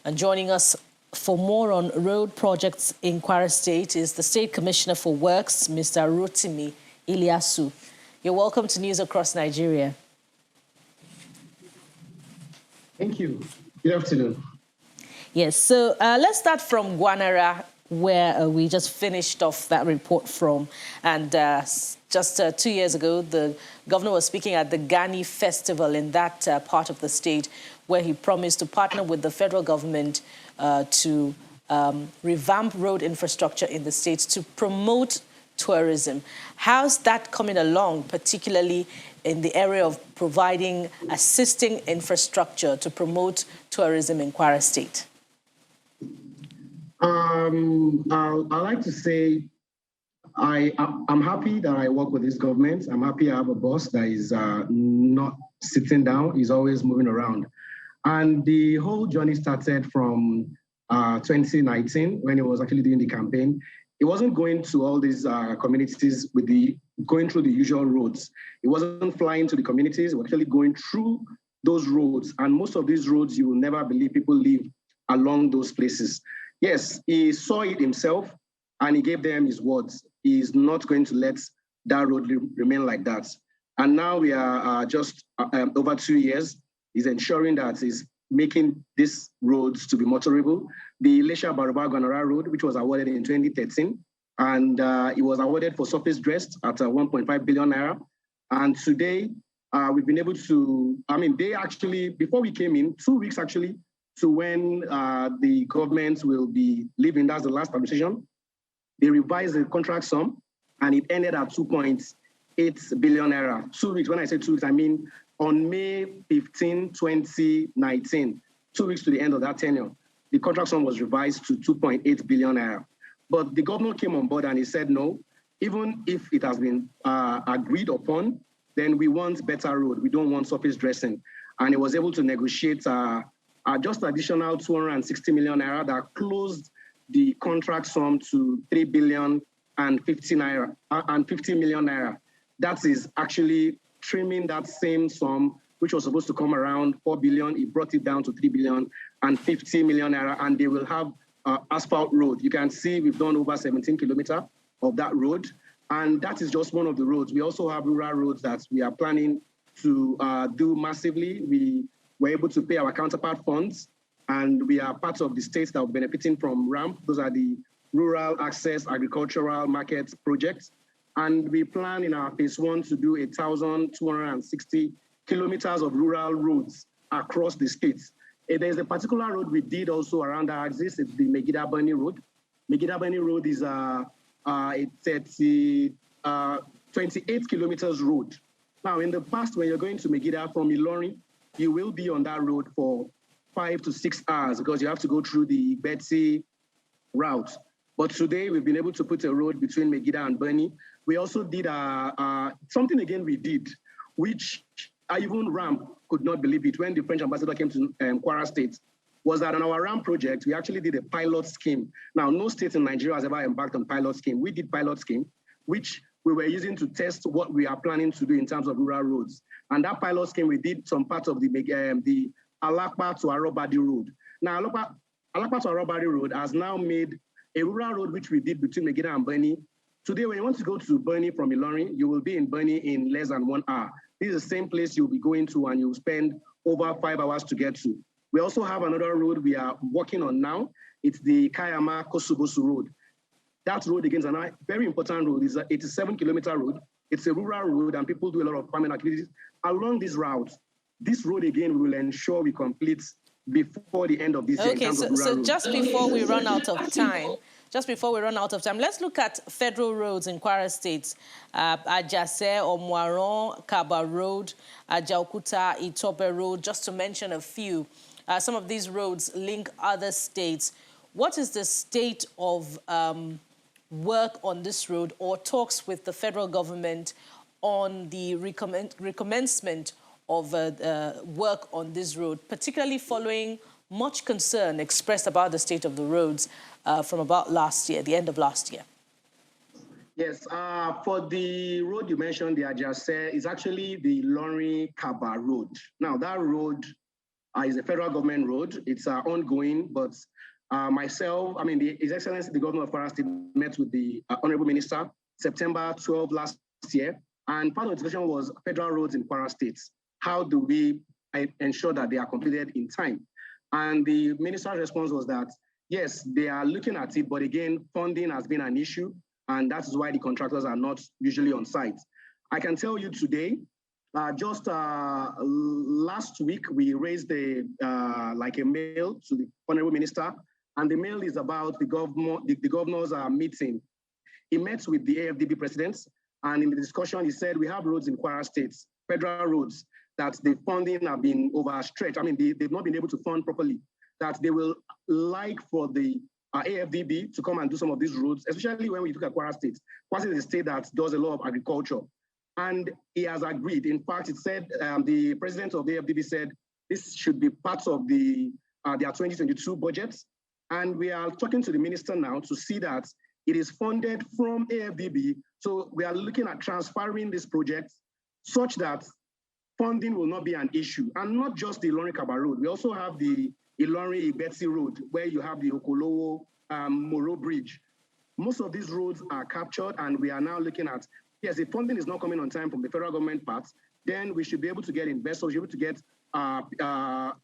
And joining us for more on road projects in Kwara State is the State Commissioner for Works, Mr. Rotimi Iliasu. You're welcome to News Across Nigeria. Thank you. Good afternoon. Yes, so let's start from Kwara, where we just finished off that report from. And just 2 years ago, the governor was speaking at the Ghani Festival in that part of the state, where he promised to partner with the federal government to revamp road infrastructure in the state to promote tourism. How's that coming along, particularly in the area of assisting infrastructure to promote tourism in Kwara State? I like to say I'm happy that I work with this government. I'm happy I have a boss that is not sitting down. He's always moving around. And the whole journey started from 2019 when he was actually doing the campaign. He wasn't going to all these communities going through the usual roads. He wasn't flying to the communities. He was actually going through those roads. And most of these roads, you will never believe people live along those places. Yes, he saw it himself and he gave them his words. He is not going to let that road remain like that. And now we are just over 2 years. He's ensuring that he's making these roads to be motorable. The Ilesha-Baruba-Gwanara Road, which was awarded in 2013, and it was awarded for surface dressed at 1.5 billion naira. And today, we've been able to, they actually, before we came in, 2 weeks actually, to when the government will be leaving, that's the last administration, they revised the contract sum, and it ended at 2.8 billion naira. 2 weeks, when I say 2 weeks, I mean on May 15, 2019, 2 weeks to the end of that tenure, the contract sum was revised to 2.8 billion naira. But the governor came on board and he said, no, even if it has been agreed upon, then we want better road. We don't want surface dressing. And he was able to negotiate just additional 260 million naira that closed the contract sum to 3 billion and 50 million naira. That is actually trimming that same sum, which was supposed to come around 4 billion. He brought it down to 3 billion and 50 million naira, and they will have asphalt road. You can see we've done over 17 kilometers of that road, and that is just one of the roads. We also have rural roads that we are planning to do massively. We were able to pay our counterpart funds, and we are part of the states that are benefiting from RAMP. Those are the Rural Access Agricultural Markets projects. And we plan in our phase 1 to do 1,260 kilometers of rural roads across the states. There's a particular road we did also around our axis. It's the Megida-Bani Road. Megida-Bani Road is a 28 kilometers road. Now, in the past, when you're going to Megida from Ilorin, you will be on that road for 5 to 6 hours because you have to go through the Betsy route. But today, we've been able to put a road between Megida and Bani. We also did something again we did, which even RAMP could not believe it when the French ambassador came to Kwara State, was that on our RAMP project, we actually did a pilot scheme. Now, no state in Nigeria has ever embarked on pilot scheme. We did pilot scheme, which we were using to test what we are planning to do in terms of rural roads. And that pilot scheme, we did some part of the Alakpa to Arobadi Road. Now, Alakpa to Arobadi Road has now made a rural road, which we did between Megida and Bani. Today, when you want to go to Bani from Ilorin, you will be in Bani in less than 1 hour. This is the same place you'll be going to, and you'll spend over 5 hours to get to. We also have another road we are working on now. It's the Kayama-Kosubosu Road. That road, again, is a very important road. It's an 87-kilometer road. It's a rural road, and people do a lot of farming activities along this route. This road, again, we will ensure we complete before the end of this year. Okay, so just before we run out of time, let's look at federal roads in Kwara State. Ajase, Omwaron, Kaba Road, Ajaukuta, Itobe Road, just to mention a few. Some of these roads link other states. What is the state of work on this road or talks with the federal government on the recommencement of work on this road, particularly following much concern expressed about the state of the roads from about last year, the end of last year? Yes, for the road you mentioned, the Ajase, is actually the Lori Kaba Road. Now, that road is a federal government road. It's ongoing, but myself, His Excellency, the Governor of Kwara State, met with the Honorable Minister September 12 last year, and part of the discussion was federal roads in Kwara State. How do we ensure that they are completed in time? And the minister's response was that, yes, they are looking at it, but again, funding has been an issue, and that is why the contractors are not usually on site. I can tell you today, just last week, we raised a mail to the Honorable Minister, and the mail is about the governor's meeting. He met with the AFDB presidents, and in the discussion, he said, we have roads in Kwara State, federal roads, that the funding have been overstretched. They've not been able to fund properly, that they will like for the AFDB to come and do some of these roads, especially when we look at Kwara State. Kwara State is a state that does a lot of agriculture. And he has agreed. In fact, it said, the president of the AFDB said, this should be part of their 2022 budget. And we are talking to the minister now to see that it is funded from AFDB. So we are looking at transferring this project such that funding will not be an issue. And not just the Ilorin-Kaba Road. We also have the Ilorin-Igbeti Road, where you have the Okolowo Moro Bridge. Most of these roads are captured, and we are now looking at, yes, if funding is not coming on time from the federal government part, then we should be able to get investors, be able to get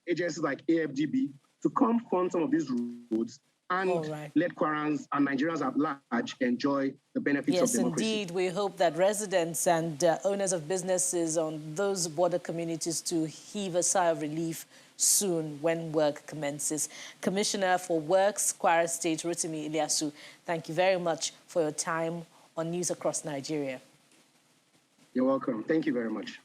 agencies like AFDB to come fund some of these roads and let Kwarans and Nigerians at large enjoy the benefits of democracy. Yes, indeed. We hope that residents and owners of businesses on those border communities to heave a sigh of relief soon when work commences. Commissioner for Works, Kwara State, Rotimi Ilyasu, thank you very much for your time on News Across Nigeria. You're welcome. Thank you very much.